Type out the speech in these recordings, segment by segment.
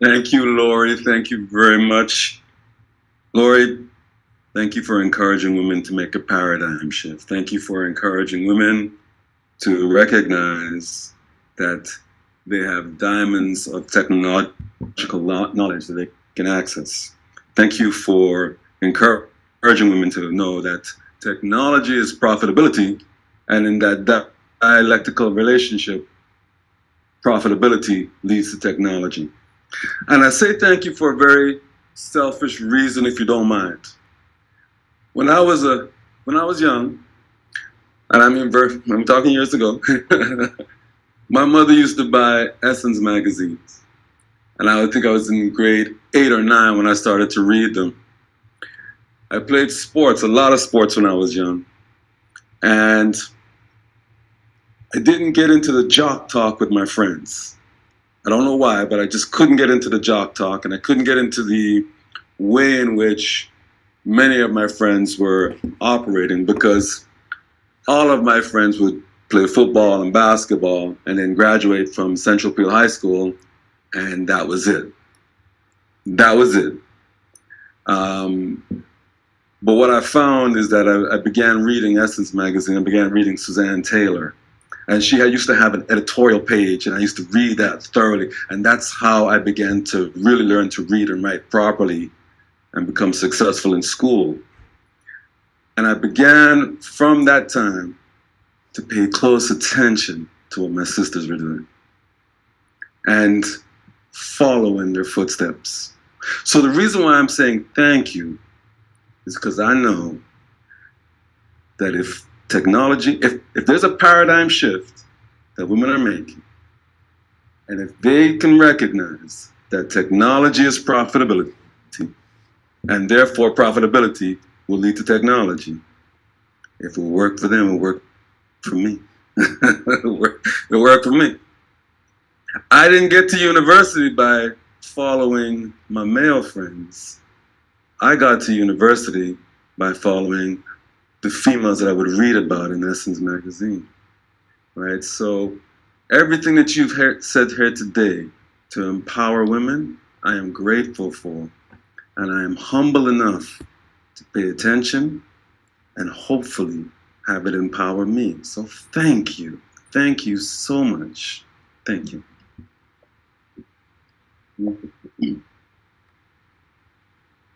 Thank you, Lori. Thank you very much. Lori, thank you for encouraging women to make a paradigm shift. Thank you for encouraging women to recognize that they have diamonds of technological knowledge that they can access. Thank you for encouraging women to know that technology is profitability, and in that dialectical relationship, profitability leads to technology. And I say thank you for a very selfish reason, if you don't mind. When I was a when I was young, and I'm talking years ago, my mother used to buy Essence magazines, and I would think I was in grade 8 or 9 when I started to read them. I played sports, a lot of sports when I was young, and I didn't get into the jock talk with my friends. I don't know why, but I just couldn't get into the jock talk, and I couldn't get into the way in which many of my friends were operating because all of my friends would play football and basketball and then graduate from Central Peel High School, and that was it. That was it. Um, but what I found is that I began reading Essence magazine. I began reading Suzanne Taylor, and she used to have an editorial page, and I used to read that thoroughly. And that's how I began to really learn to read and write properly and become successful in school. And I began from that time to pay close attention to what my sisters were doing and follow in their footsteps. So the reason why I'm saying thank you is because I know that if there's a paradigm shift that women are making, and if they can recognize that technology is profitability, and therefore profitability will lead to technology, if it will work for them, it will work for me. It worked for me. I didn't get to university by following my male friends. I got to university by following the females that I would read about in Essence magazine. Right? So everything that you've said here today to empower women, I am grateful for. And I am humble enough to pay attention and hopefully have it empower me. So thank you. Thank you so much. Thank you.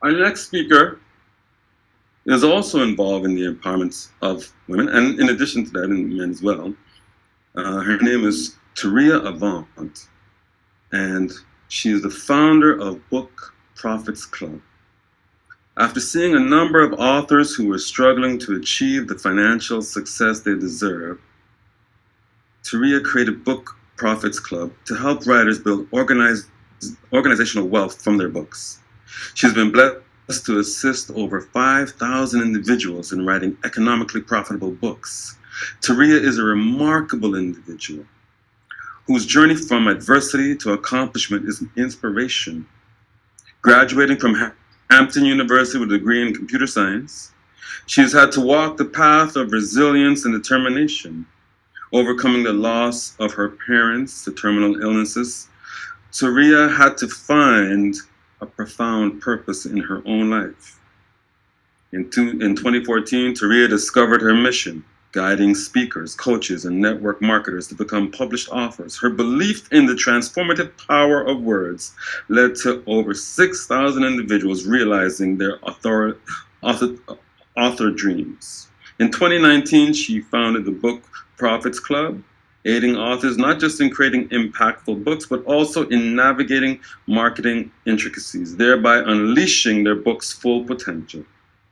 Our next speaker is also involved in the empowerment of women, and in addition to that, in men as well. Her name is Turia Avant, and she is the founder of Book Prophets Club. After seeing a number of authors who were struggling to achieve the financial success they deserve, Turia created Book Prophets Club to help writers build organizational wealth from their books. She's been blessed to assist over 5,000 individuals in writing economically profitable books. Turia is a remarkable individual whose journey from adversity to accomplishment is an inspiration. Graduating from Hampton University with a degree in computer science, she has had to walk the path of resilience and determination, overcoming the loss of her parents to terminal illnesses. Turia had to find a profound purpose in her own life. In 2014, Turia discovered her mission, guiding speakers, coaches, and network marketers to become published authors. Her belief in the transformative power of words led to over 6,000 individuals realizing their author dreams. In 2019, she founded the Book Prophets Club, aiding authors not just in creating impactful books, but also in navigating marketing intricacies, thereby unleashing their book's full potential.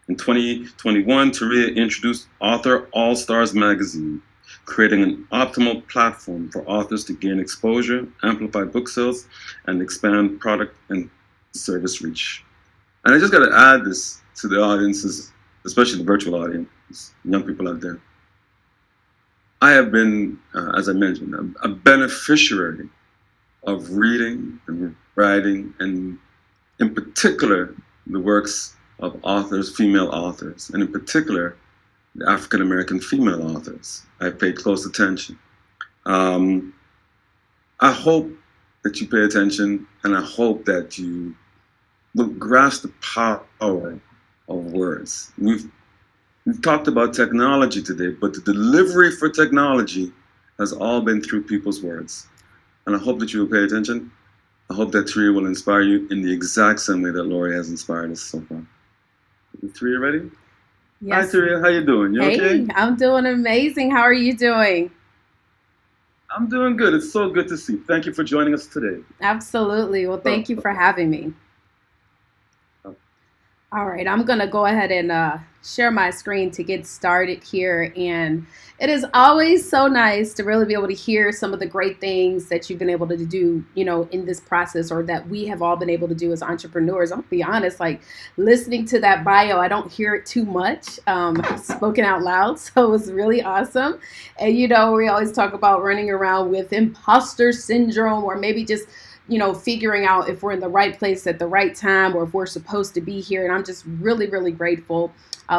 In 2021, Turia introduced Author All Stars magazine, creating an optimal platform for authors to gain exposure, amplify book sales, and expand product and service reach. And I just got to add this to the audiences, especially the virtual audience, young people out there. I have been, as I mentioned, a beneficiary of reading and writing, and in particular, the works of authors, female authors, and in particular, the African American female authors. I paid close attention. I hope that you pay attention, and I hope that you look, grasp the power of words. We've talked about technology today, but the delivery for technology has all been through people's words. And I hope that you will pay attention. I hope that Tria will inspire you in the exact same way that Lori has inspired us so far. Tria, ready? Yes. Hi, Tria. How you doing? You okay? Hey, I'm doing amazing. How are you doing? I'm doing good. It's so good to see you. Thank you for joining us today. Absolutely. Well, thank you for having me. All right, I'm going to go ahead and share my screen to get started here. And it is always so nice to really be able to hear some of the great things that you've been able to do, you know, in this process, or that we have all been able to do as entrepreneurs. I'll be honest, like listening to that bio, I don't hear it too much spoken out loud. So it was really awesome. And, you know, we always talk about running around with imposter syndrome, or maybe just figuring out if we're in the right place at the right time, or if we're supposed to be here. And I'm just really, really grateful.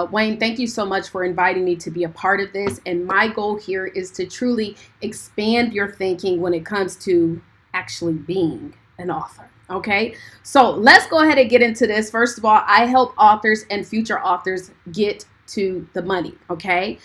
Wayne, thank you so much for inviting me to be a part of this. And my goal here is to truly expand your thinking when it comes to actually being an author. Okay, so let's go ahead and get into this. First of all, I help authors and future authors get to the money. Okay.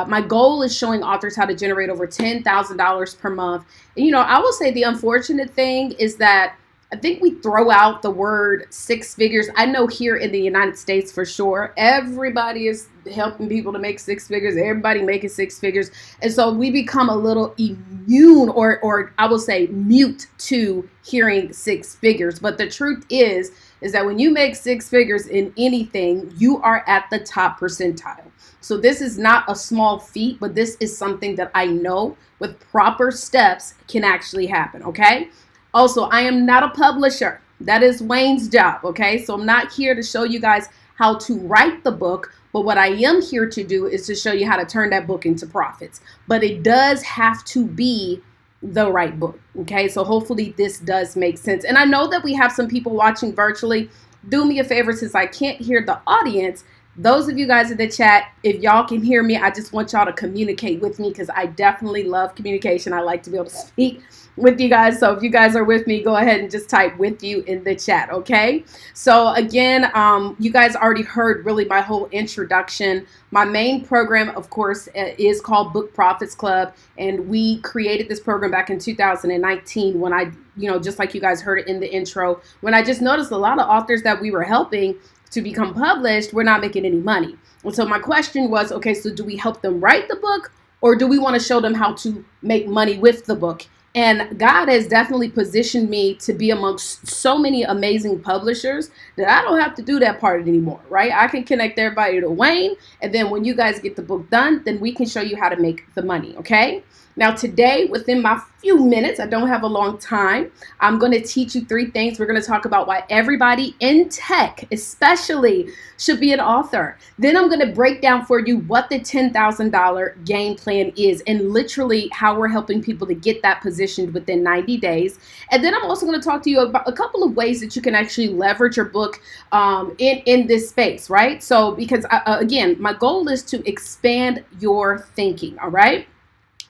My goal is showing authors how to generate over $10,000 per month. And, I will say the unfortunate thing is that I think we throw out the word six figures. I know here in the United States for sure, everybody is helping people to make six figures. Everybody making six figures. And so we become a little immune, or I will say mute to hearing six figures. But the truth is that when you make six figures in anything, you are at the top percentile. So this is not a small feat, but this is something that I know with proper steps can actually happen. Okay. Also, I am not a publisher. That is Wayne's job, okay? So I'm not here to show you guys how to write the book, but what I am here to do is to show you how to turn that book into profits. But it does have to be the right book, okay? So hopefully this does make sense. And I know that we have some people watching virtually. Do me a favor, since I can't hear the audience, those of you guys in the chat, if y'all can hear me, I just want y'all to communicate with me, because I definitely love communication. I like to be able to speak with you guys. So if you guys are with me, go ahead and just type with you in the chat. Okay. So again, you guys already heard really my whole introduction. My main program, of course, is called Book Profits Club. And we created this program back in 2019 when I, just like you guys heard it in the intro, when I just noticed a lot of authors that we were helping to become published, we're not making any money. And so my question was, okay, so do we help them write the book, or do we want to show them how to make money with the book? And God has definitely positioned me to be amongst so many amazing publishers that I don't have to do that part anymore, right? I can connect everybody to Wayne, and then when you guys get the book done, then we can show you how to make the money, okay? Now today, within my few minutes, I don't have a long time, I'm going to teach you 3 things. We're going to talk about why everybody in tech, especially, should be an author. Then I'm going to break down for you what the $10,000 game plan is, and literally how we're helping people to get that positioned within 90 days. And then I'm also going to talk to you about a couple of ways that you can actually leverage your book in this space, right? So because again, my goal is to expand your thinking, all right?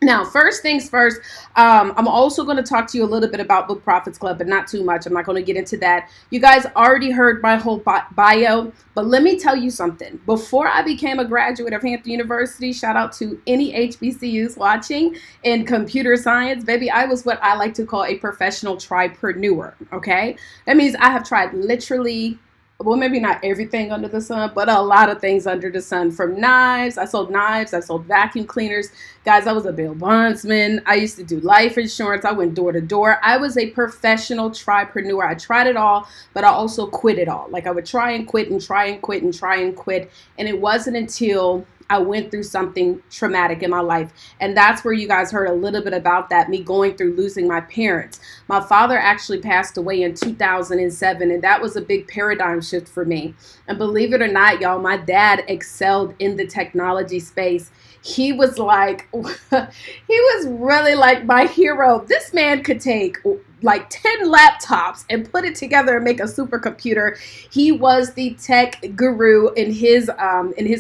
Now, first things first, I'm also going to talk to you a little bit about Book Profits Club, but not too much. I'm not going to get into that. You guys already heard my whole bio, but let me tell you something. Before I became a graduate of Hampton University, shout out to any HBCUs watching in computer science, baby, I was what I like to call a professional tripreneur, okay? That means I have tried literally, well, maybe not everything under the sun, but a lot of things under the sun. From knives, I sold vacuum cleaners. Guys, I was a bail bondsman. I used to do life insurance. I went door to door. I was a professional tripreneur. I tried it all, but I also quit it all. Like I would try and quit and try and quit and try and quit. And it wasn't until I went through something traumatic in my life. And that's where you guys heard a little bit about that, me going through losing my parents. My father actually passed away in 2007, and that was a big paradigm shift for me. And believe it or not, y'all, my dad excelled in the technology space. He was like, he was really like my hero. This man could take like 10 laptops and put it together and make a supercomputer. He was the tech guru in his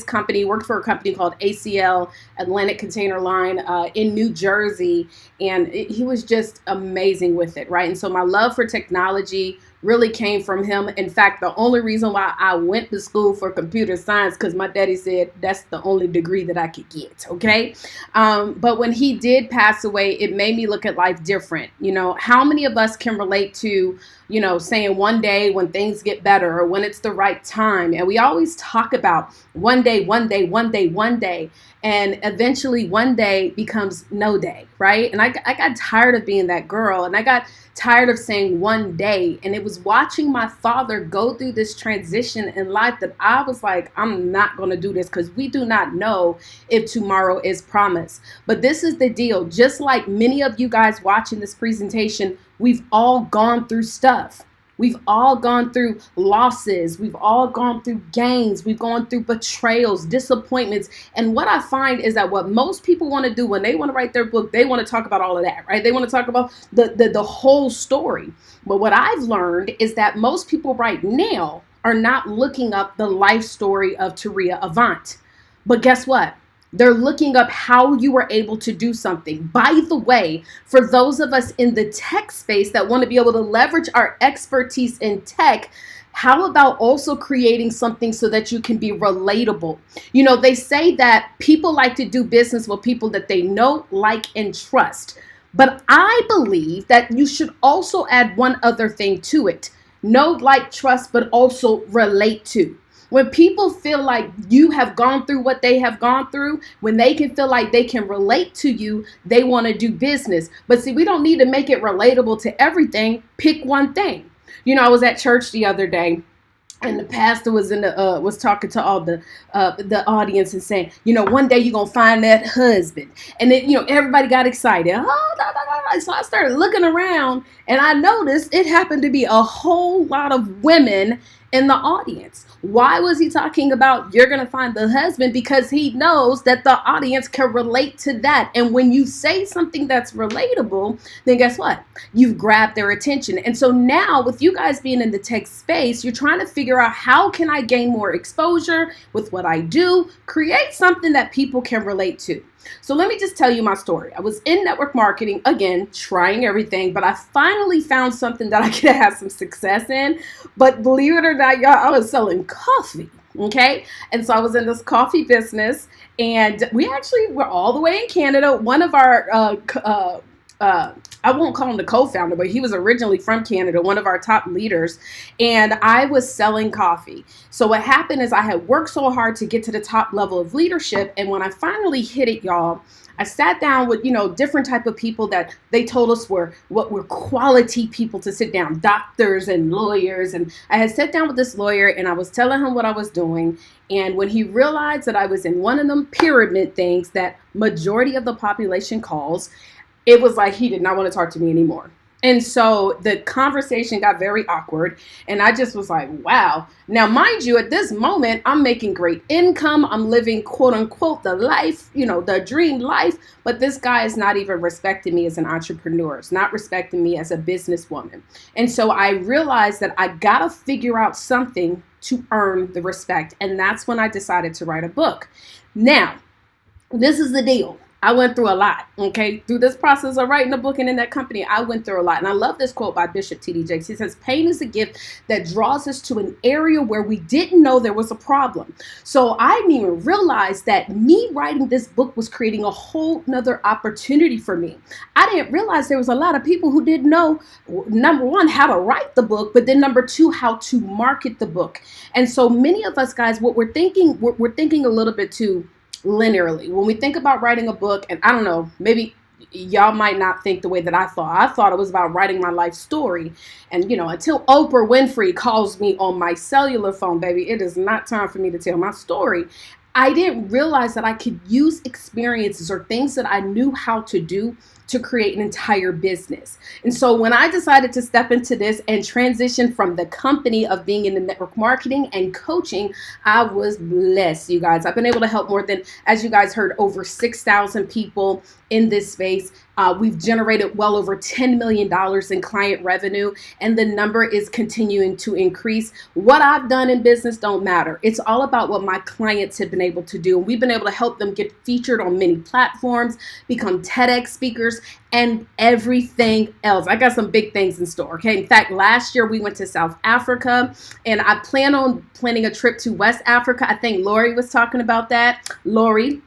company. He worked for a company called ACL, Atlantic Container Line, in New Jersey, and he was just amazing with it, right? And so my love for technology really came from him. In fact, the only reason why I went to school for computer science, because my daddy said that's the only degree that I could get, okay? But when he did pass away, it made me look at life different. You know, how many of us can relate to, you know, saying one day when things get better or when it's the right time? And we always talk about one day, one day, one day, one day. And eventually one day becomes no day, right? And I got tired of being that girl, and I got tired of saying one day. And it was watching my father go through this transition in life that I was like, I'm not going to do this, because we do not know if tomorrow is promised. But this is the deal. Just like many of you guys watching this presentation, we've all gone through stuff. We've all gone through losses. We've all gone through gains. We've gone through betrayals, disappointments. And what I find is that what most people want to do when they want to write their book, they want to talk about all of that, right? They want to talk about the whole story. But what I've learned is that most people right now are not looking up the life story of Taria Avant. But guess what? They're looking up how you were able to do something. By the way, for those of us in the tech space that want to be able to leverage our expertise in tech, how about also creating something so that you can be relatable? You know, they say that people like to do business with people that they know, like, and trust. But I believe that you should also add one other thing to it. Know, like, trust, but also relate to. When people feel like you have gone through what they have gone through, when they can feel like they can relate to you, they want to do business. But see, we don't need to make it relatable to everything. Pick one thing. You know, I was at church the other day, and the pastor was was talking to all the audience and saying, you know, one day you're gonna find that husband. And then, you know, everybody got excited. Oh, da, da, da. So I started looking around, and I noticed it happened to be a whole lot of women in the audience. Why was he talking about you're going to find the husband? Because he knows that the audience can relate to that. And when you say something that's relatable, then guess what? You've grabbed their attention. And so now with you guys being in the tech space, you're trying to figure out how can I gain more exposure with what I do, create something that people can relate to. So let me just tell you my story. I was in network marketing, again, trying everything, but I finally found something that I could have some success in. But believe it or not, y'all, I was selling coffee, okay? And so I was in this coffee business, and we actually were all the way in Canada. One of our I won't call him the co-founder, but he was originally from Canada, one of our top leaders, and I was selling coffee. So what happened is I had worked so hard to get to the top level of leadership, and when I finally hit it, y'all, I sat down with, you know, different type of people that they told us were quality people to sit down, doctors and lawyers, and I had sat down with this lawyer, and I was telling him what I was doing, and when he realized that I was in one of them pyramid things that majority of the population calls, it was like he did not want to talk to me anymore. And so the conversation got very awkward, and I just was like, wow. Now, mind you, at this moment, I'm making great income. I'm living, quote unquote, the life, you know, the dream life. But this guy is not even respecting me as an entrepreneur. It's not respecting me as a businesswoman. And so I realized that I got to figure out something to earn the respect. And that's when I decided to write a book. Now, this is the deal. I went through a lot, okay? Through this process of writing a book and in that company, I went through a lot. And I love this quote by Bishop T.D. Jakes. He says, pain is a gift that draws us to an area where we didn't know there was a problem. So I didn't even realize that me writing this book was creating a whole nother opportunity for me. I didn't realize there was a lot of people who didn't know, number one, how to write the book, but then number two, how to market the book. And so many of us guys, what we're thinking a little bit too linearly. When we think about writing a book, and I don't know, maybe y'all might not think the way that I thought. I thought it was about writing my life story. And, you know, until Oprah Winfrey calls me on my cellular phone, baby, it is not time for me to tell my story. I didn't realize that I could use experiences or things that I knew how to do to create an entire business. And so when I decided to step into this and transition from the company of being in the network marketing and coaching, I was blessed, you guys. I've been able to help more than, as you guys heard, over 6,000 people in this space. We've generated well over $10 million in client revenue, and the number is continuing to increase. What I've done in business don't matter. It's all about what my clients have been able to do. And we've been able to help them get featured on many platforms, become TEDx speakers, and everything else. I got some big things in store, okay? In fact, last year we went to South Africa, and I plan on planning a trip to West Africa. I think Lori was talking about that. Lori.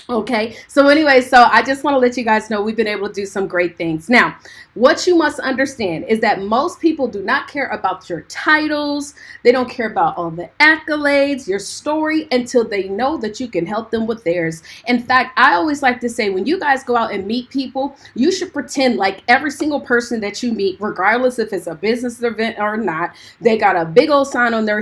Okay, so anyway, so I just want to let you guys know we've been able to do some great things. Now, what you must understand is that most people do not care about your titles. They don't care about all the accolades, your story, until they know that you can help them with theirs. In fact, I always like to say, when you guys go out and meet people, you should pretend like every single person that you meet, regardless if it's a business event or not, they got a big old sign on their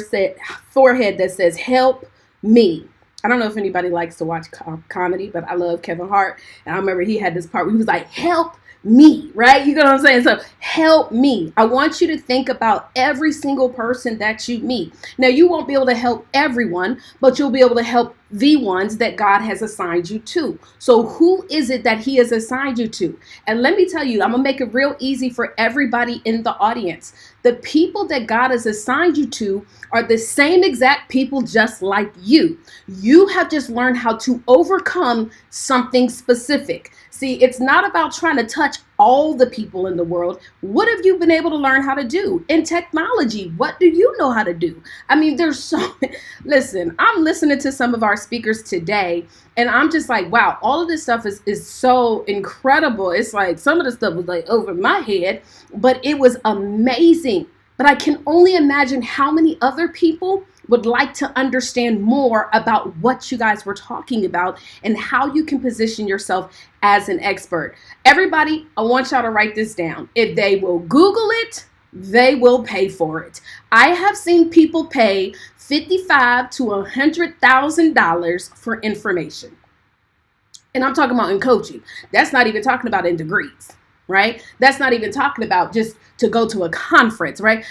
forehead that says, "Help me." I don't know if anybody likes to watch comedy, but I love Kevin Hart. And I remember he had this part where he was like, "Help me," right? You know what I'm saying? So help me. I want you to think about every single person that you meet. Now, you won't be able to help everyone, but you'll be able to help the ones that God has assigned you to. So who is it that he has assigned you to? And let me tell you, I'm going to make it real easy for everybody in the audience. The people that God has assigned you to are the same exact people just like you. You have just learned how to overcome something specific. See, it's not about trying to touch all the people in the world. What have you been able to learn how to do? In technology, what do you know how to do? I mean, there's so, listen, I'm listening to some of our speakers today, and I'm just like, wow, all of this stuff is so incredible. It's like some of the stuff was like over my head, but it was amazing. But I can only imagine how many other people would like to understand more about what you guys were talking about and how you can position yourself as an expert. Everybody, I want y'all to write this down. If they will Google it, they will pay for it. I have seen people pay $55,000 to $100,000 for information. And I'm talking about in coaching. That's not even talking about in degrees, right? That's not even talking about just to go to a conference, right?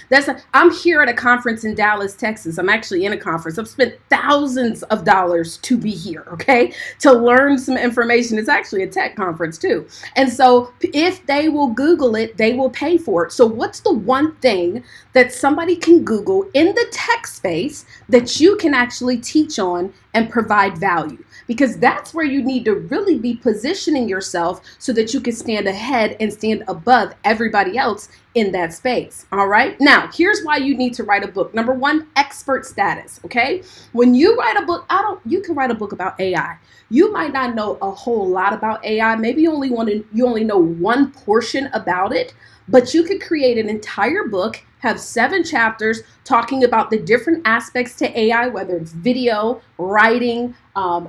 I'm here at a conference in Dallas, Texas. I'm actually in a conference. I've spent thousands of dollars to be here, okay? To learn some information. It's actually a tech conference too. And so if they will Google it, they will pay for it. So what's the one thing that somebody can Google in the tech space that you can actually teach on and provide value? Because that's where you need to really be positioning yourself so that you can stand ahead and stand above everybody else in that space. All right. Now, here's why you need to write a book. Number one, expert status. Okay. When you write a book, you can write a book about AI. You might not know a whole lot about AI. Maybe you only know one portion about it, but you could create an entire book, have 7 chapters talking about the different aspects to AI, whether it's video, writing,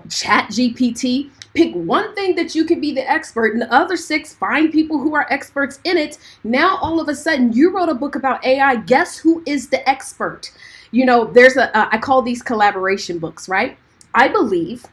chat GPT. Pick one thing that you can be the expert, and the other 6, find people who are experts in it. Now, all of a sudden, you wrote a book about AI. Guess who is the expert? You know, there's I call these collaboration books, right? I believe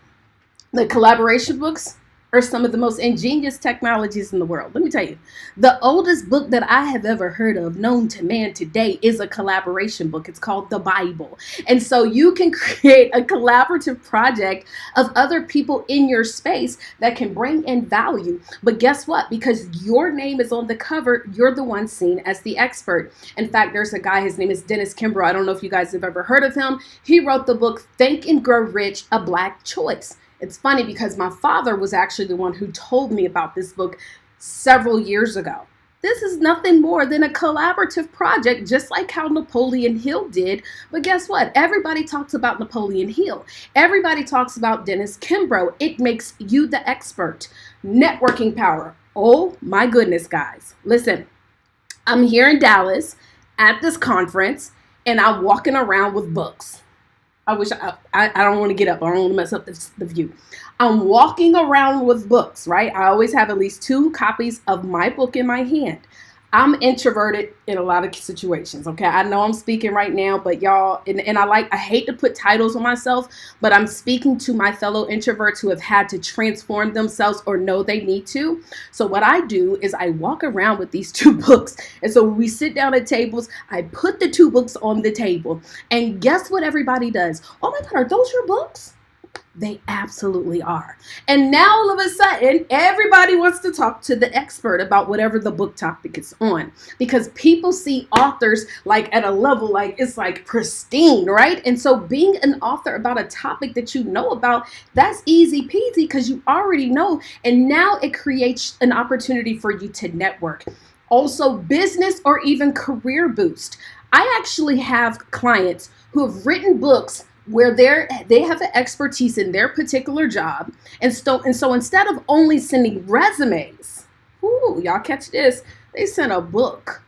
the collaboration books are some of the most ingenious technologies in the world. Let me tell you, the oldest book that I have ever heard of known to man today is a collaboration book. It's called the Bible. And so you can create a collaborative project of other people in your space that can bring in value. But guess what? Because your name is on the cover, you're the one seen as the expert. In fact, there's a guy, his name is Dennis Kimbro. I don't know if you guys have ever heard of him. He wrote the book, Think and Grow Rich, A Black Choice. It's funny because my father was actually the one who told me about this book several years ago. This is nothing more than a collaborative project, just like how Napoleon Hill did. But guess what? Everybody talks about Napoleon Hill. Everybody talks about Dennis Kimbro. It makes you the expert. Networking power. Oh my goodness, guys. Listen, I'm here in Dallas at this conference and I'm walking around with books. I don't want to get up. I don't want to mess up the view. I'm walking around with books, right? I always have at least 2 copies of my book in my hand. I'm introverted in a lot of situations. Okay. I know I'm speaking right now, but y'all, and I hate to put titles on myself, but I'm speaking to my fellow introverts who have had to transform themselves or know they need to. So what I do is I walk around with these two books. And so when we sit down at tables, I put the two books on the table. And guess what everybody does? Oh my God, are those your books? They absolutely are. And now all of a sudden, everybody wants to talk to the expert about whatever the book topic is on, because people see authors like at a level like it's like pristine, right? And so being an author about a topic that you know about, that's easy peasy because you already know. And now it creates an opportunity for you to network. Also, business or even career boost. I actually have clients who have written books where they have the expertise in their particular job. And so instead of only sending resumes, y'all catch this, they sent a book.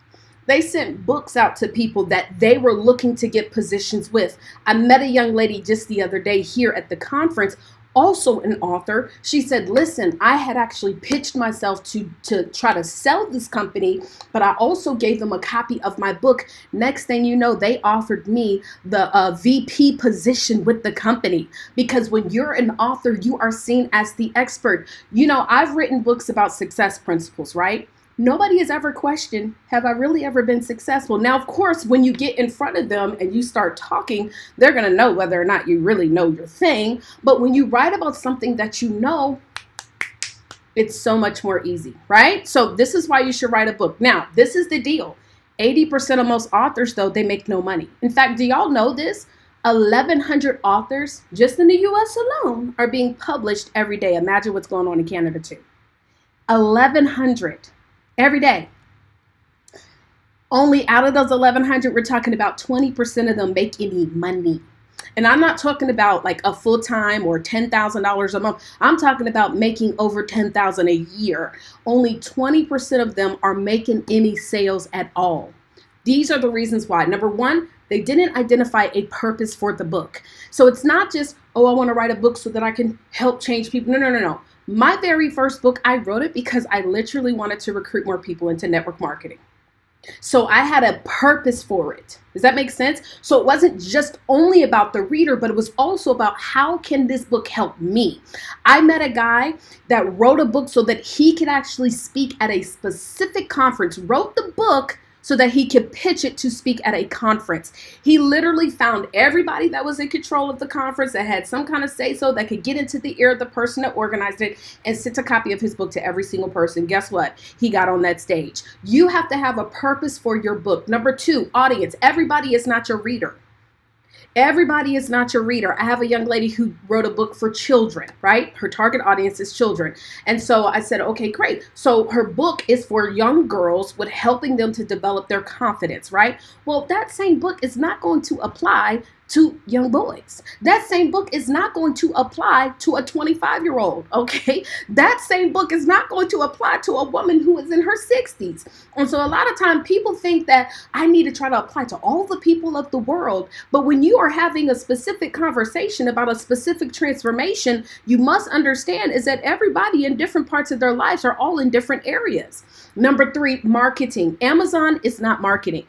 They sent books out to people that they were looking to get positions with. I met a young lady just the other day here at the conference, also an author. She said, listen, I had actually pitched myself to try to sell this company, but I also gave them a copy of my book. Next thing you know, they offered me the VP position with the company, because when you're an author, you are seen as the expert. You know, I've written books about success principles, right? Nobody has ever questioned, have I really ever been successful? Now, of course, when you get in front of them and you start talking, they're going to know whether or not you really know your thing. But when you write about something that you know, it's so much more easy, right? So this is why you should write a book. Now, this is the deal. 80% of most authors, though, they make no money. In fact, do y'all know this? 1,100 authors just in the US alone are being published every day. Imagine what's going on in Canada, too. 1,100. Every day. Only out of those 1,100, we're talking about 20% of them make any money. And I'm not talking about like a full-time or $10,000 a month. I'm talking about making over $10,000 a year. Only 20% of them are making any sales at all. These are the reasons why. Number one, they didn't identify a purpose for the book. So it's not just, oh, I want to write a book so that I can help change people. No. My very first book, I wrote it because I literally wanted to recruit more people into network marketing. So I had a purpose for it. Does that make sense? So it wasn't just only about the reader, but it was also about how can this book help me? I met a guy that wrote a book so that he could actually speak at a specific conference, wrote the book so that he could pitch it to speak at a conference. He literally found everybody that was in control of the conference that had some kind of say-so that could get into the ear of the person that organized it and sent a copy of his book to every single person. Guess what? He got on that stage. You have to have a purpose for your book. Number two, audience. Everybody is not your reader. Everybody is not your reader. I have a young lady who wrote a book for children, right? Her target audience is children. And so I said, okay, great. So her book is for young girls with helping them to develop their confidence, right? Well, that same book is not going to apply to young boys. That same book is not going to apply to a 25-year-old, okay? That same book is not going to apply to a woman who is in her 60s. And so a lot of time people think that I need to try to apply to all the people of the world. But when you are having a specific conversation about a specific transformation, you must understand is that everybody in different parts of their lives are all in different areas. Number three, marketing. Amazon is not marketing.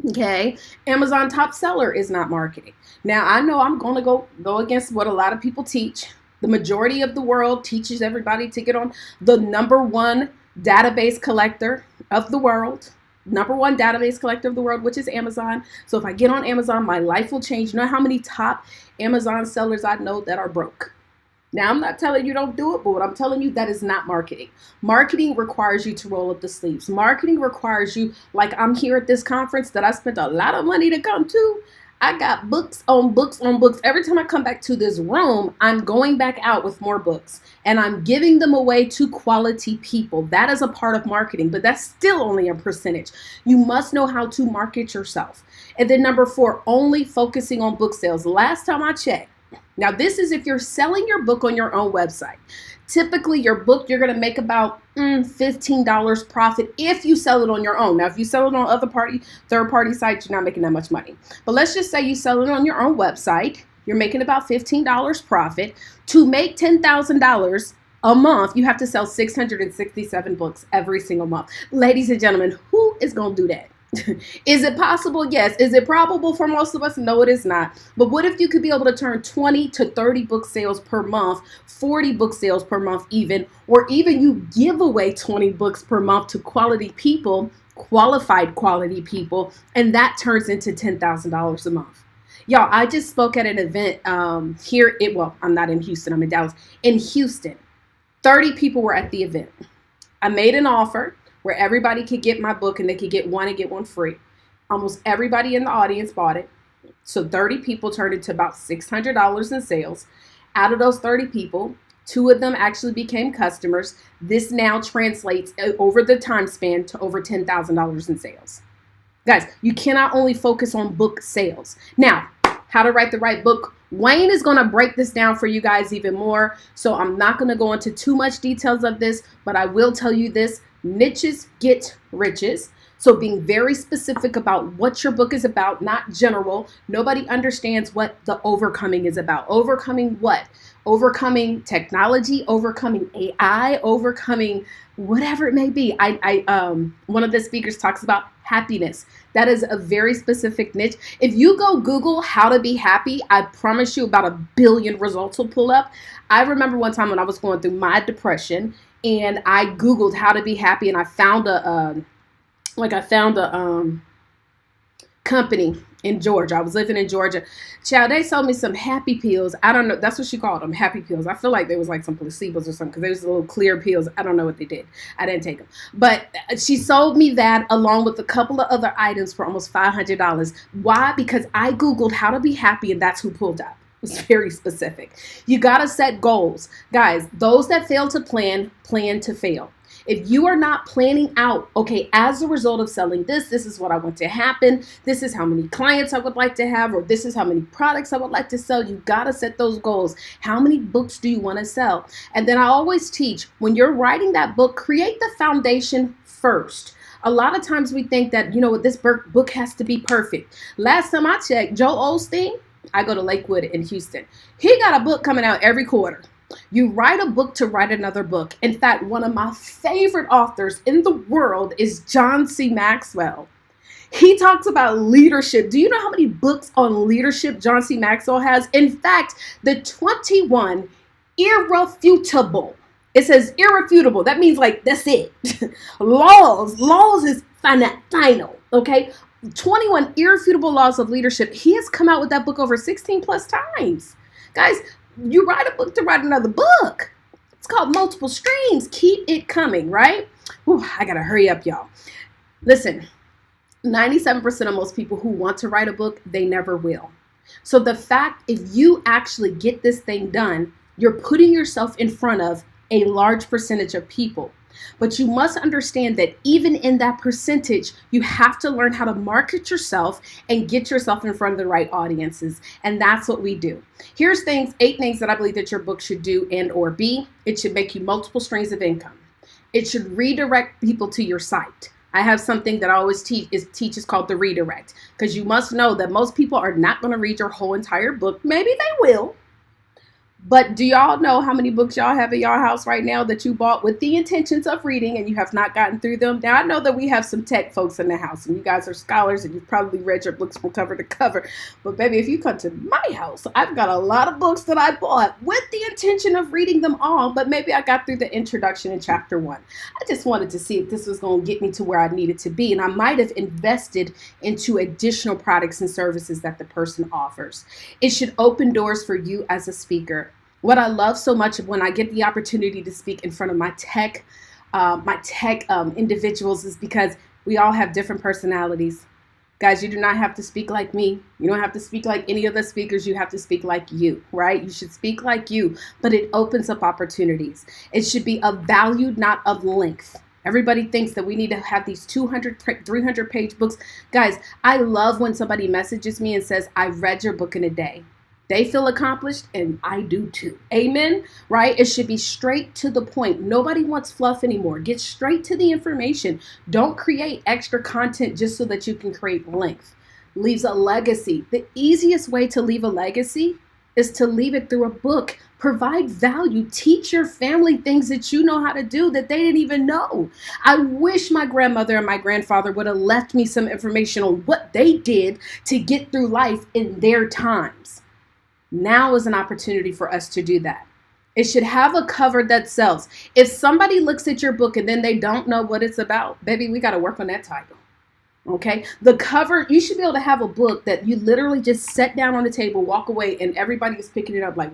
Okay, Amazon top seller is not marketing. Now, I know I'm going to go against what a lot of people teach. The majority of the world teaches everybody to get on the number one database collector of the world. Number one database collector of the world, which is Amazon. So if I get on Amazon, my life will change. You know how many top Amazon sellers I know that are broke? Now, I'm not telling you don't do it, but what I'm telling you, that is not marketing. Marketing requires you to roll up the sleeves. Marketing requires you, like I'm here at this conference that I spent a lot of money to come to. I got books on books on books. Every time I come back to this room, I'm going back out with more books and I'm giving them away to quality people. That is a part of marketing, but that's still only a percentage. You must know how to market yourself. And then number four, only focusing on book sales. Last time I checked, now, this is if you're selling your book on your own website. Typically, your book, you're going to make about $15 profit if you sell it on your own. Now, if you sell it on third-party sites, you're not making that much money. But let's just say you sell it on your own website. You're making about $15 profit. To make $10,000, a month, you have to sell 667 books every single month. Ladies and gentlemen, who is going to do that? Is it possible? Yes. Is it probable for most of us? No, it is not. But what if you could be able to turn 20 to 30 book sales per month, 40 book sales per month even, or even you give away 20 books per month to quality people, qualified quality people, and that turns into $10,000 a month. Y'all, I just spoke at an event I'm not in Houston, I'm in Dallas. In Houston, 30 people were at the event. I made an offer where everybody could get my book and they could get one and get one free. Almost everybody in the audience bought it. So 30 people turned into about $600 in sales. Out of those 30 people, 2 of them actually became customers. This now translates over the time span to over $10,000 in sales. Guys, you cannot only focus on book sales. Now, how to write the right book. Wayne is going to break this down for you guys even more. So I'm not going to go into too much details of this, but I will tell you this. Niches get riches. So being very specific about what your book is about, not general. Nobody understands what the overcoming is about. Overcoming what? Overcoming technology, overcoming AI, overcoming whatever it may be. One of the speakers talks about happiness. That is a very specific niche. If you go Google how to be happy, I promise you about 1 billion results will pull up. I remember one time when I was going through my depression and I Googled how to be happy and I found a company in Georgia. I was living in Georgia. Child, they sold me some happy pills. I don't know. That's what she called them, happy pills. I feel like there was like some placebos or something because there was little clear pills. I don't know what they did. I didn't take them. But she sold me that along with a couple of other items for almost $500. Why? Because I Googled how to be happy and that's who pulled up. It was very specific. You got to set goals. Guys, those that fail to plan to fail. If you are not planning out, okay, as a result of selling this is what I want to happen. This is how many clients I would like to have, or this is how many products I would like to sell. You got to set those goals. How many books do you want to sell? And then I always teach, when you're writing that book, create the foundation first. A lot of times we think that, this book has to be perfect. Last time I checked, Joel Osteen, I go to Lakewood in Houston. He got a book coming out every quarter. You write a book to write another book. In fact, one of my favorite authors in the world is John C. Maxwell. He talks about leadership. Do you know how many books on leadership John C. Maxwell has? In fact, the 21 irrefutable. It says irrefutable. That means like, that's it. Laws is final, okay? 21 irrefutable laws of leadership. He has come out with that book over 16 plus times. Guys, you write a book to write another book. It's called Multiple Streams. Keep it coming, right? Whew, I gotta hurry up, y'all. Listen, 97% of most people who want to write a book, they never will. So the fact, if you actually get this thing done, you're putting yourself in front of a large percentage of people. But you must understand that even in that percentage, you have to learn how to market yourself and get yourself in front of the right audiences. And that's what we do. Here's 8 things that I believe that your book should do and or be. It should make you multiple streams of income. It should redirect people to your site. I have something that I always teach is called the redirect, because you must know that most people are not going to read your whole entire book. Maybe they will. But do y'all know how many books y'all have in y'all house right now that you bought with the intentions of reading and you have not gotten through them? Now, I know that we have some tech folks in the house and you guys are scholars and you've probably read your books from cover to cover. But baby, if you come to my house, I've got a lot of books that I bought with the intention of reading them all, but maybe I got through the introduction in chapter 1. I just wanted to see if this was going to get me to where I needed to be. And I might have invested into additional products and services that the person offers. It should open doors for you as a speaker. What I love so much when I get the opportunity to speak in front of my tech individuals is because we all have different personalities. Guys, you do not have to speak like me. You don't have to speak like any of the speakers. You have to speak like you, right? You should speak like you, but it opens up opportunities. It should be of value, not of length. Everybody thinks that we need to have these 200, 300 page books. Guys, I love when somebody messages me and says, I read your book in a day. They feel accomplished, and I do too. Amen? Right? It should be straight to the point. Nobody wants fluff anymore. Get straight to the information. Don't create extra content just so that you can create length. Leaves a legacy. The easiest way to leave a legacy is to leave it through a book. Provide value. Teach your family things that you know how to do that they didn't even know. I wish my grandmother and my grandfather would have left me some information on what they did to get through life in their times. Now is an opportunity for us to do that. It should have a cover that sells. If somebody looks at your book and then they don't know what it's about, baby, we got to work on that title. Okay, the cover, you should be able to have a book that you literally just set down on the table, walk away, and everybody is picking it up like,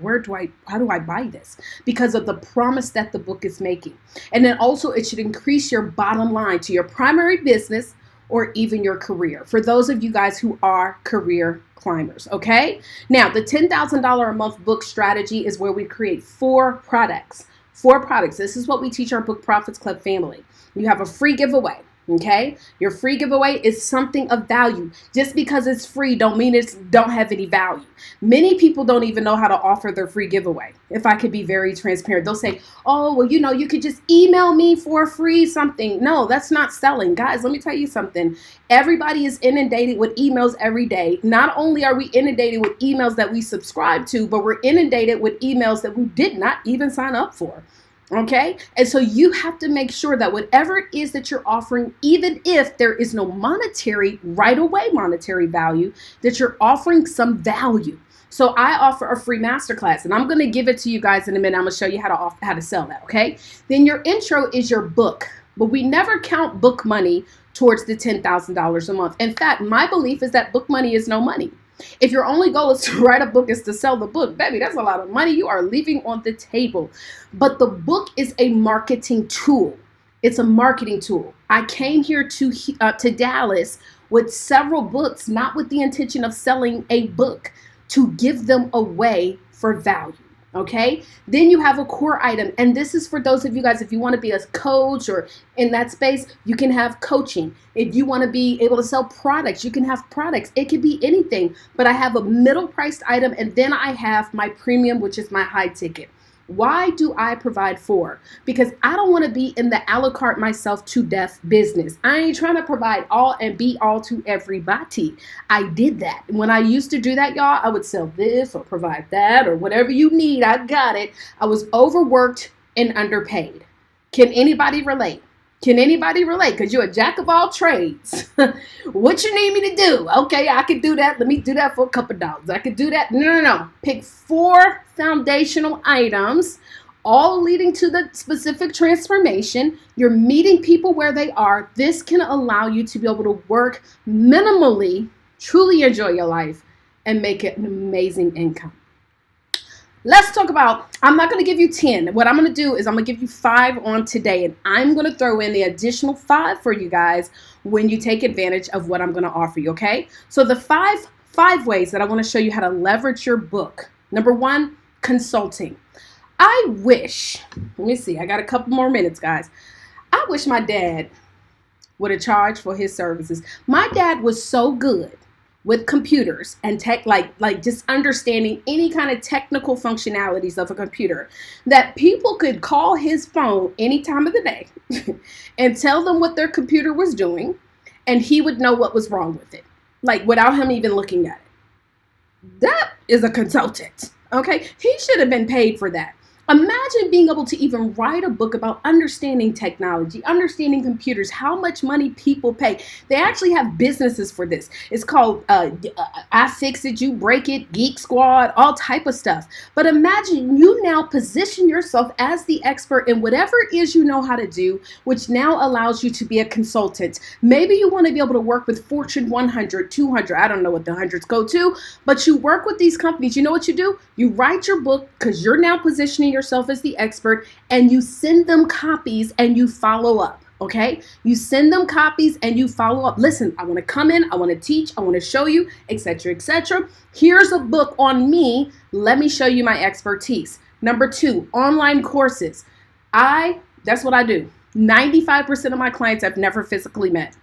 how do I buy this? Because of the promise that the book is making. And then also it should increase your bottom line to your primary business or even your career. For those of you guys who are career climbers, okay? Now, the $10,000 a month book strategy is where we create 4 products. 4 products. This is what we teach our Book Profits Club family. You have a free giveaway. Okay, your free giveaway is something of value. Just because it's free don't mean it don't have any value. Many people don't even know how to offer their free giveaway. If I could be very transparent, they'll say, oh, well, you could just email me for free something. No, that's not selling. Guys, let me tell you something. Everybody is inundated with emails every day. Not only are we inundated with emails that we subscribe to, but we're inundated with emails that we did not even sign up for. Okay, and so you have to make sure that whatever it is that you're offering, even if there is no monetary value, that you're offering some value. So I offer a free masterclass, and I'm going to give it to you guys in a minute. I'm going to show you how to sell that. Okay, then your intro is your book, but we never count book money towards the $10,000 a month. In fact, my belief is that book money is no money. If your only goal is to write a book, is to sell the book, baby, that's a lot of money you are leaving on the table. But the book is a marketing tool. It's a marketing tool. I came here to Dallas with several books, not with the intention of selling a book, to give them away for value. Okay, then you have a core item, and this is for those of you guys, if you want to be a coach or in that space, you can have coaching. If you want to be able to sell products, you can have products. It could be anything, but I have a middle priced item, and then I have my premium, which is my high ticket. Why do I provide 4? Because I don't want to be in the a la carte myself to death business. I ain't trying to provide all and be all to everybody. I did that. When I used to do that, y'all, I would sell this or provide that or whatever you need. I got it. I was overworked and underpaid. Can anybody relate? Can anybody relate? Because you're a jack of all trades. What you need me to do? Okay, I could do that. Let me do that for a couple dollars. I could do that. No. Pick 4 foundational items, all leading to the specific transformation. You're meeting people where they are. This can allow you to be able to work minimally, truly enjoy your life, and make it an amazing income. Let's talk about, I'm not going to give you 10. What I'm going to do is I'm going to give you 5 on today, and I'm going to throw in the additional 5 for you guys when you take advantage of what I'm going to offer you, okay? So the five ways that I want to show you how to leverage your book. Number 1, consulting. I wish, let me see, I got a couple more minutes, guys. I wish my dad would have charged for his services. My dad was so good with computers and tech, like just understanding any kind of technical functionalities of a computer, that people could call his phone any time of the day and tell them what their computer was doing, and he would know what was wrong with it, like without him even looking at it. That is a consultant, okay? He should have been paid for that. Imagine being able to even write a book about understanding technology, understanding computers, how much money people pay. They actually have businesses for this. It's called I Fix It, You Break It, Geek Squad, all type of stuff. But imagine you now position yourself as the expert in whatever it is you know how to do, which now allows you to be a consultant. Maybe you want to be able to work with Fortune 100, 200, I don't know what the hundreds go to, but you work with these companies. You know what you do? You write your book because you're now positioning yourself as the expert, and you send them copies and you follow up. Okay, you send them copies and you follow up. Listen, I want to come in, I want to teach, I want to show you, etc., etc. Here's a book on me. Let me show you my expertise. Number 2, online courses. That's what I do. 95% of my clients I've never physically met.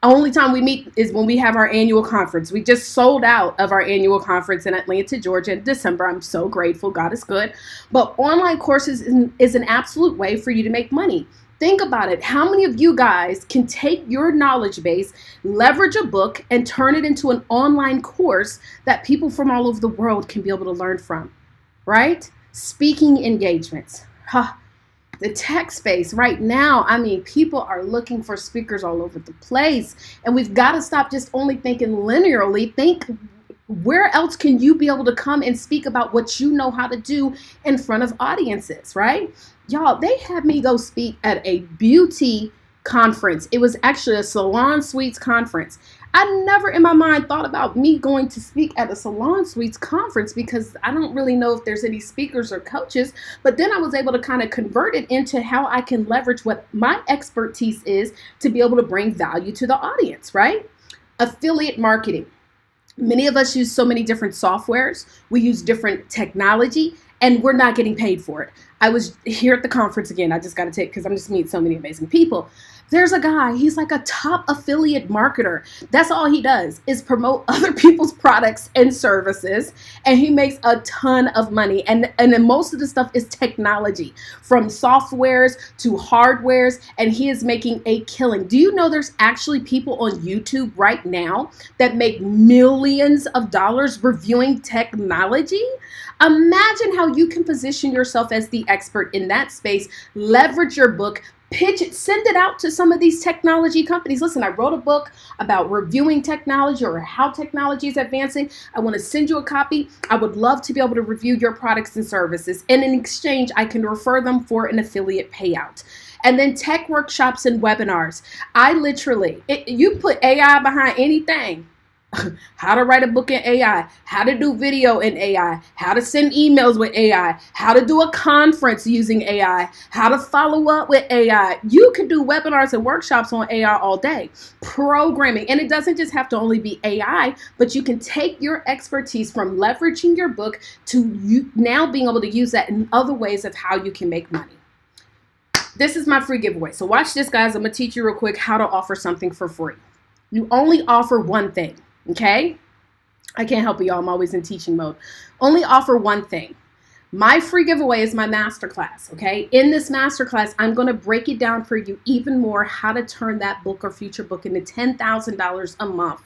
Only time we meet is when we have our annual conference. We just sold out of our annual conference in Atlanta, Georgia in December. I'm so grateful. God is good. But online courses is an absolute way for you to make money. Think about it. How many of you guys can take your knowledge base, leverage a book, and turn it into an online course that people from all over the world can be able to learn from, right? Speaking engagements. Huh. The tech space right now, I mean, people are looking for speakers all over the place. And we've got to stop just only thinking linearly. Think, where else can you be able to come and speak about what you know how to do in front of audiences, right? Y'all, they had me go speak at a beauty conference. It was actually a salon suites conference. I never in my mind thought about me going to speak at a salon suites conference because I don't really know if there's any speakers or coaches. But then I was able to kind of convert it into how I can leverage what my expertise is to be able to bring value to the audience, right? Affiliate marketing. Many of us use so many different softwares. We use different technology, and we're not getting paid for it. I was here at the conference again. I just got to take, because I'm just meeting so many amazing people. There's a guy, he's like a top affiliate marketer. That's all he does is promote other people's products and services. And he makes a ton of money. And then most of the stuff is technology, from softwares to hardwares. And he is making a killing. Do you know there's actually people on YouTube right now that make millions of dollars reviewing technology? Imagine how you can position yourself as the expert in that space, leverage your book, pitch it, send it out to some of these technology companies. Listen, I wrote a book about reviewing technology or how technology is advancing. I want to send you a copy. I would love to be able to review your products and services. And in exchange, I can refer them for an affiliate payout. And then tech workshops and webinars. I literally, you put AI behind anything. How to write a book in AI, how to do video in AI, how to send emails with AI, how to do a conference using AI, how to follow up with AI. You can do webinars and workshops on AI all day. Programming, and it doesn't just have to only be AI, but you can take your expertise from leveraging your book to you now being able to use that in other ways of how you can make money. This is my free giveaway. So watch this, guys. I'm going to teach you real quick how to offer something for free. You only offer one thing. Okay? I can't help you, y'all. I'm always in teaching mode. Only offer one thing. My free giveaway is my masterclass, okay? In this masterclass, I'm going to break it down for you even more how to turn that book or future book into $10,000 a month.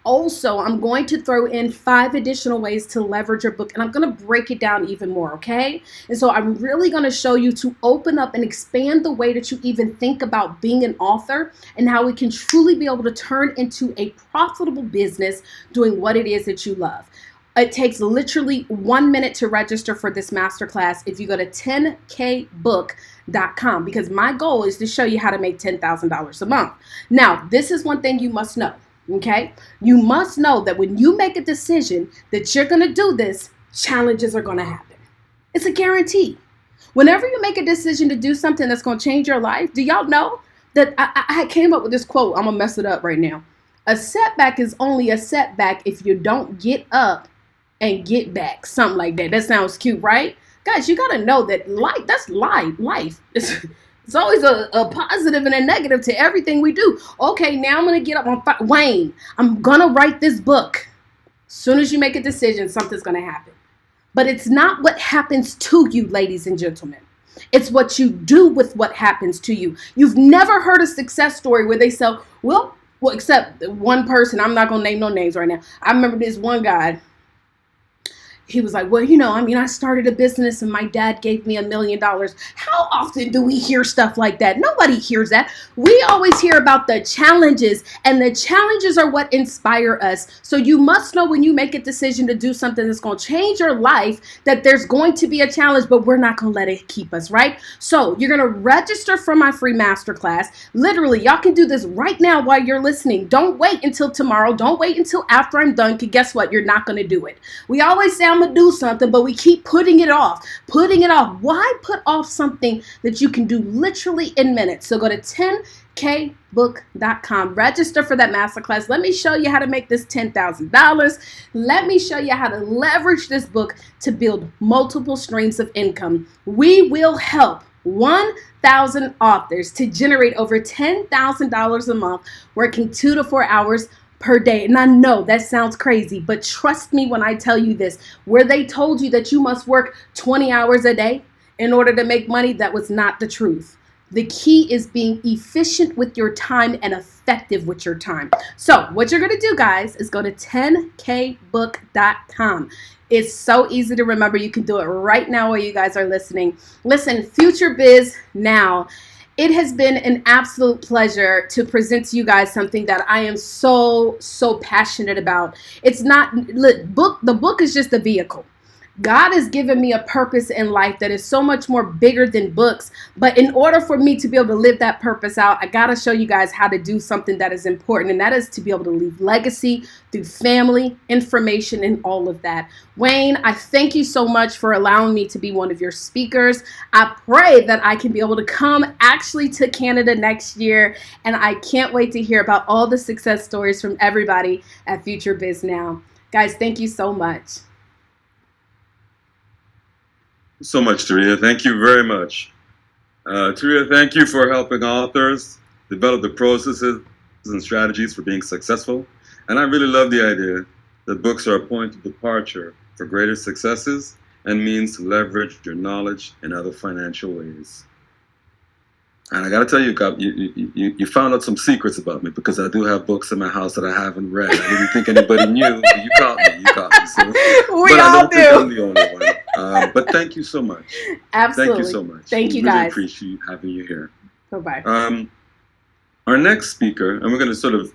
Also, I'm going to throw in 5 additional ways to leverage your book, and I'm going to break it down even more, okay? And so I'm really going to show you to open up and expand the way that you even think about being an author and how we can truly be able to turn into a profitable business doing what it is that you love. It takes literally 1 minute to register for this masterclass if you go to 10kbook.com, because my goal is to show you how to make $10,000 a month. Now, this is one thing you must know. Okay, you must know that when you make a decision that you're going to do this, challenges are going to happen. It's a guarantee. Whenever you make a decision to do something that's going to change your life, do y'all know that I came up with this quote? I'm going to mess it up right now. A setback is only a setback if you don't get up and get back. Something like that. That sounds cute, right? Guys, you got to know that life, that's life. Life. It's always a positive and a negative to everything we do. Okay, now I'm going to get up on Wayne. I'm going to write this book. As soon as you make a decision, something's going to happen. But it's not what happens to you, ladies and gentlemen. It's what you do with what happens to you. You've never heard a success story where they say, well, except one person. I'm not going to name no names right now. I remember this one guy. He was like, well, I started a business and my dad gave me $1 million. How often do we hear stuff like that? Nobody hears that. We always hear about the challenges, and the challenges are what inspire us. So you must know when you make a decision to do something that's going to change your life, that there's going to be a challenge, but we're not going to let it keep us, right? So you're going to register for my free masterclass. Literally, y'all can do this right now while you're listening. Don't wait until tomorrow. Don't wait until after I'm done, because guess what? You're not going to do it. We always say, I'm going to do something, but we keep putting it off. Why put off something that you can do literally in minutes? So go to 10kbook.com, register for that masterclass. Let me show you how to make this $10,000. Let me show you how to leverage this book to build multiple streams of income. We will help 1,000 authors to generate over $10,000 a month working 2 to 4 hours per day. And I know that sounds crazy, but trust me when I tell you this, where they told you that you must work 20 hours a day in order to make money, that was not the truth. The key is being efficient with your time and effective with your time. So what you're going to do, guys, is go to 10kbook.com. It's so easy to remember. You can do it right now while you guys are listening. Listen, Future Biz Now. It has been an absolute pleasure to present to you guys something that I am so passionate about. It's not the book is just a vehicle. God has given me a purpose in life that is so much more bigger than books. But in order for me to be able to live that purpose out, I got to show you guys how to do something that is important. And that is to be able to leave legacy through family, information, and all of that. Wayne, I thank you so much for allowing me to be one of your speakers. I pray that I can be able to come actually to Canada next year. And I can't wait to hear about all the success stories from everybody at Future Biz Now. Guys, thank you so much. So much, Taria. Thank you very much. Taria, thank you for helping authors develop the processes and strategies for being successful. And I really love the idea that books are a point of departure for greater successes and means to leverage your knowledge in other financial ways. And I got to tell you, you found out some secrets about me, because I do have books in my house that I haven't read. I didn't think anybody knew, but you caught me. So, we all do. Think I'm the only one. But thank you so much. Absolutely. Thank you so much. Thank you, really guys. Appreciate having you here. Bye-bye. Our next speaker, and we're going to sort of